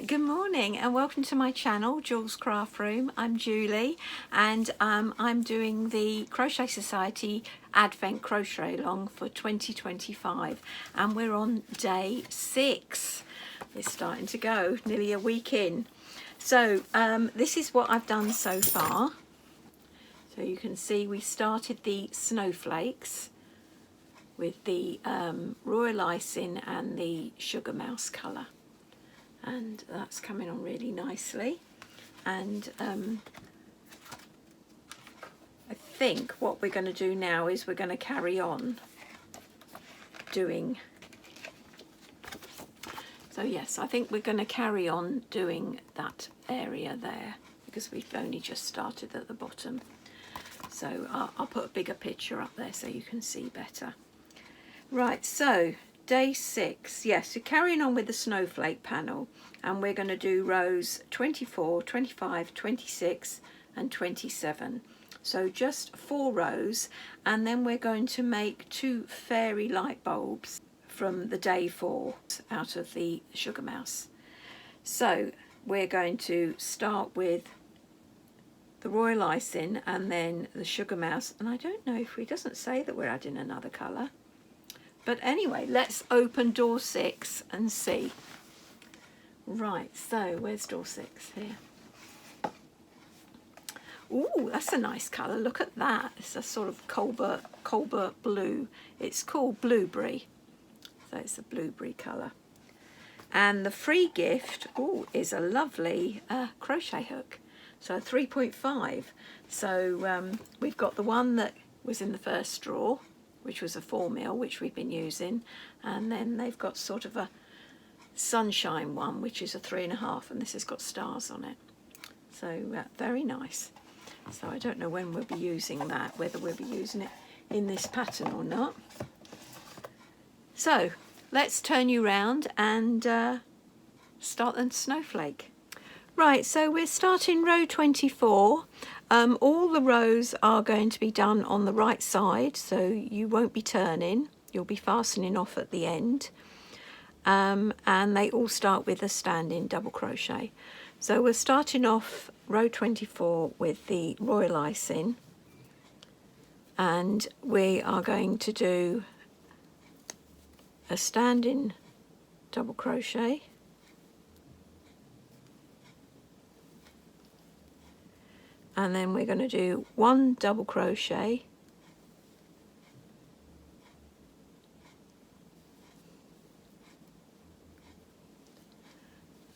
Good morning and welcome to my channel, Jules Craft Room. I'm Julie and I'm doing the Crochet Society Advent Crochet Along for 2025 and we're on day 6. It's starting to go, nearly a week in. So this is what I've done so far. So you can see we started the snowflakes with the royal icing and the sugar mouse colour. And that's coming on really nicely, and I think what we're going to do now is we're going to carry on doing, so yes, I think we're going to carry on doing that area there because we've only just started at the bottom. So I'll put a bigger picture up there so you can see better. Right, so day 6, yes, we're carrying on with the snowflake panel and we're going to do rows 24, 25, 26 and 27. So just 4 rows, and then we're going to make 2 fairy light bulbs from the day 4 out of the sugar mouse. So we're going to start with the royal icing and then the sugar mouse, and I don't know if it doesn't say that we're adding another colour. But anyway, let's open door 6 and see. Right, so where's door 6? Here. Ooh, that's a nice colour. Look at that. It's a sort of Colbert blue. It's called blueberry. So it's a blueberry colour. And the free gift, ooh, is a lovely crochet hook. So 3.5. So we've got the one that was in the first drawer, which was a 4mm, which we've been using, and then they've got sort of a sunshine one, which is a 3.5, and this has got stars on it. So very nice. So I don't know when we'll be using that, whether we'll be using it in this pattern or not. So let's turn you round and start the snowflake. Right, so we're starting row 24. All the rows are going to be done on the right side, so you won't be turning, you'll be fastening off at the end. And they all start with a standing double crochet. So we're starting off row 24 with the royal icing, and we are going to do a standing double crochet, and then we're going to do 1 double crochet,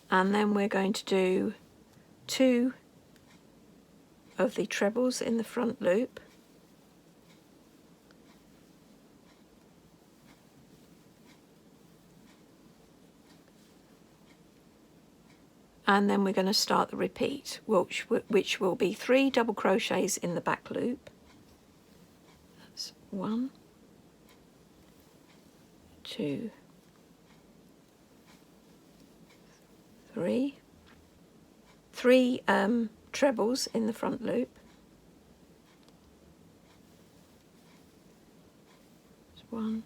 and then we're going to do 2 of the trebles in the front loop, and then we're going to start the repeat, which will be 3 double crochets in the back loop. That's 1, 2, 3 trebles in the front loop. That's 1,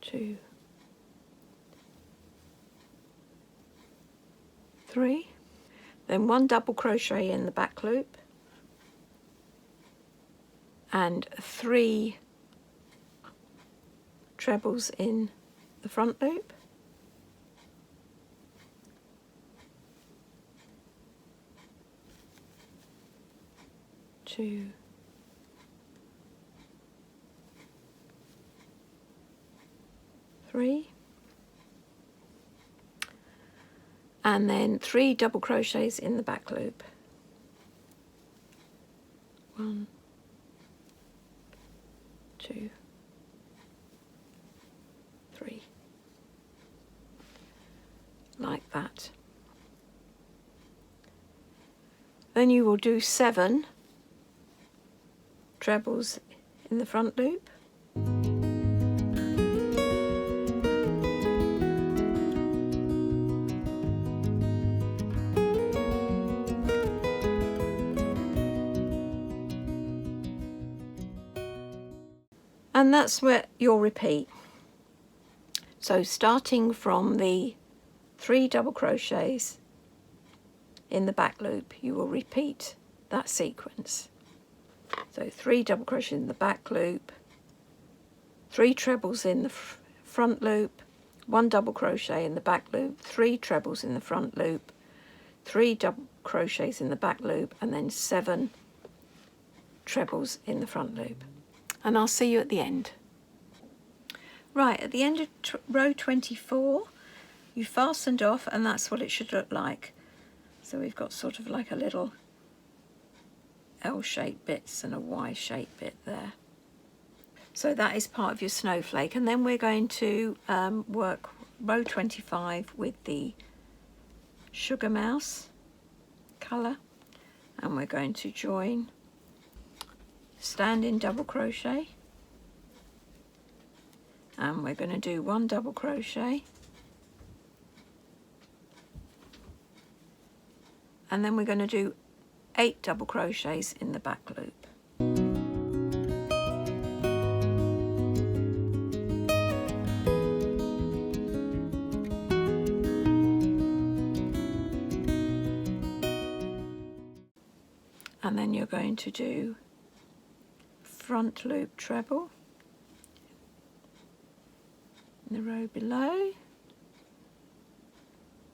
2, 3, then 1 double crochet in the back loop and 3 trebles in the front loop, 2, 3, and then 3 double crochets in the back loop, 1, 2, 3, like that. Then you will do 7 trebles in the front loop, and that's where you'll repeat. So starting from the 3 double crochets in the back loop, you will repeat that sequence. So 3 double crochets in the back loop, 3 trebles in the front loop, 1 double crochet in the back loop, 3 trebles in the front loop, 3 double crochets in the back loop, and then 7 trebles in the front loop. And I'll see you at the end. Right, at the end of row 24, you fastened off, and that's what it should look like. So we've got sort of like a little L-shaped bits and a Y-shaped bit there. So that is part of your snowflake, and then we're going to work row 25 with the sugar mouse colour, and we're going to join stand-in double crochet, and we're going to do 1 double crochet, and then we're going to do 8 double crochets in the back loop. And then you're going to do front loop treble in the row below,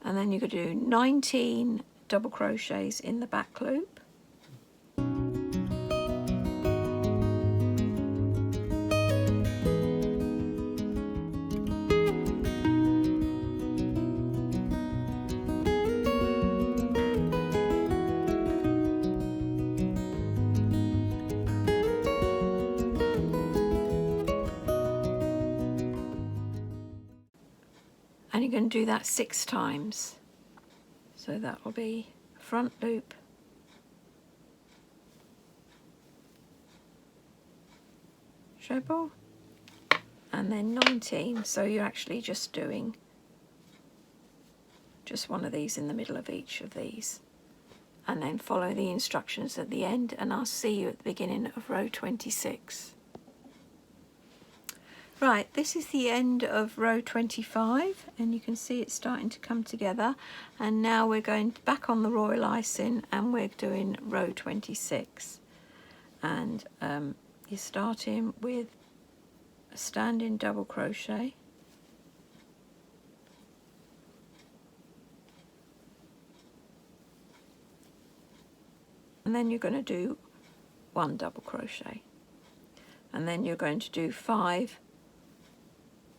and then you're going to do 19 double crochets in the back loop, and you're going to do that 6 times. So that will be front loop, treble, and then 19. So you're actually just doing just one of these in the middle of each of these, and then follow the instructions at the end, and I'll see you at the beginning of row 26. Right, this is the end of row 25, and you can see it's starting to come together, and now we're going back on the royal icing and we're doing row 26, and you're starting with a stand-in double crochet, and then you're going to do 1 double crochet, and then you're going to do 5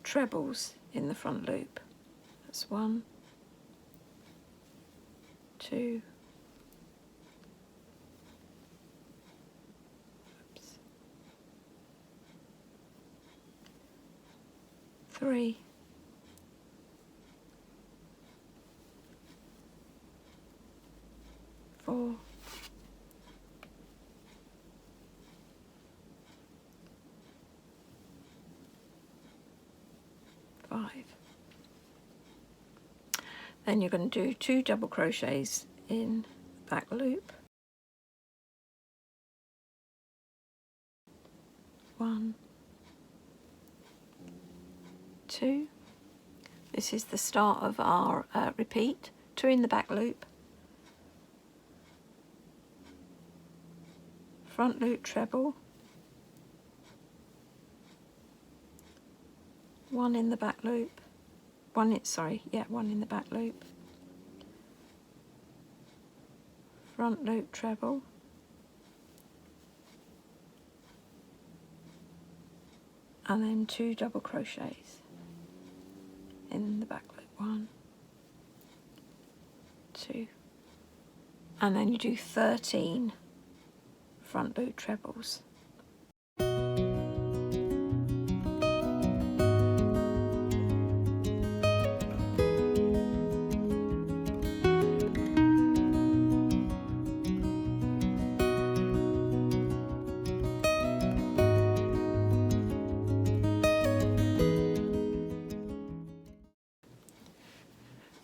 trebles in the front loop. That's 1, 2, 3, 4, 5. Then you're going to do 2 double crochets in back loop, 1, 2. This is the start of our repeat. 2 in the back loop, front loop treble, 1 in the back loop, 1 in the back loop, front loop treble, and then 2 double crochets in the back loop, 1, 2, and then you do 13 front loop trebles.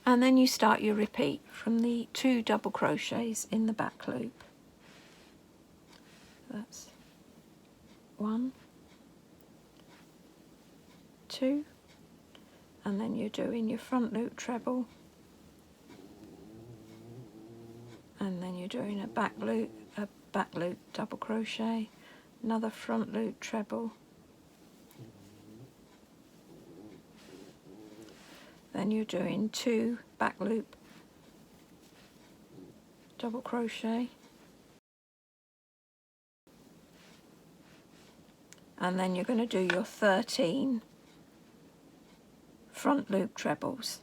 And then you start your repeat from the 2 double crochets in the back loop. That's 1, 2, and then you're doing your front loop treble, and then you're doing a back loop double crochet, another front loop treble, then you're doing 2 back loop double crochet, and then you're going to do your 13 front loop trebles,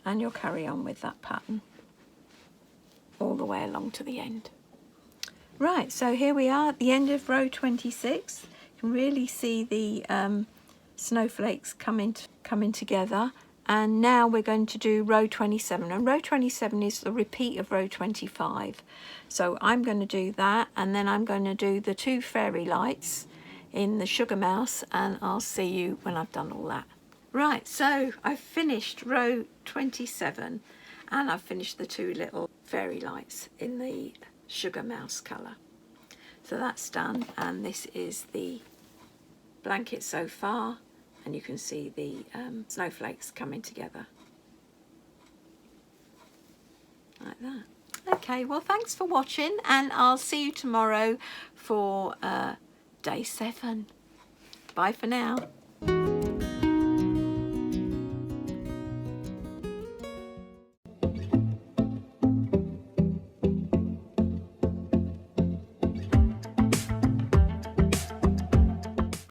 and you'll carry on with that pattern all the way along to the end. Right, so here we are at the end of row 26. You can really see the snowflakes coming together, and now we're going to do row 27, and row 27 is the repeat of row 25. So I'm going to do that, and then I'm going to do the 2 fairy lights in the sugar mouse, and I'll see you when I've done all that. Right, so I've finished row 27, and I've finished the 2 little fairy lights in the sugar mouse colour. So that's done, and this is the blanket so far, and you can see the snowflakes coming together like that. Okay, well, thanks for watching, and I'll see you tomorrow for day 7. Bye for now.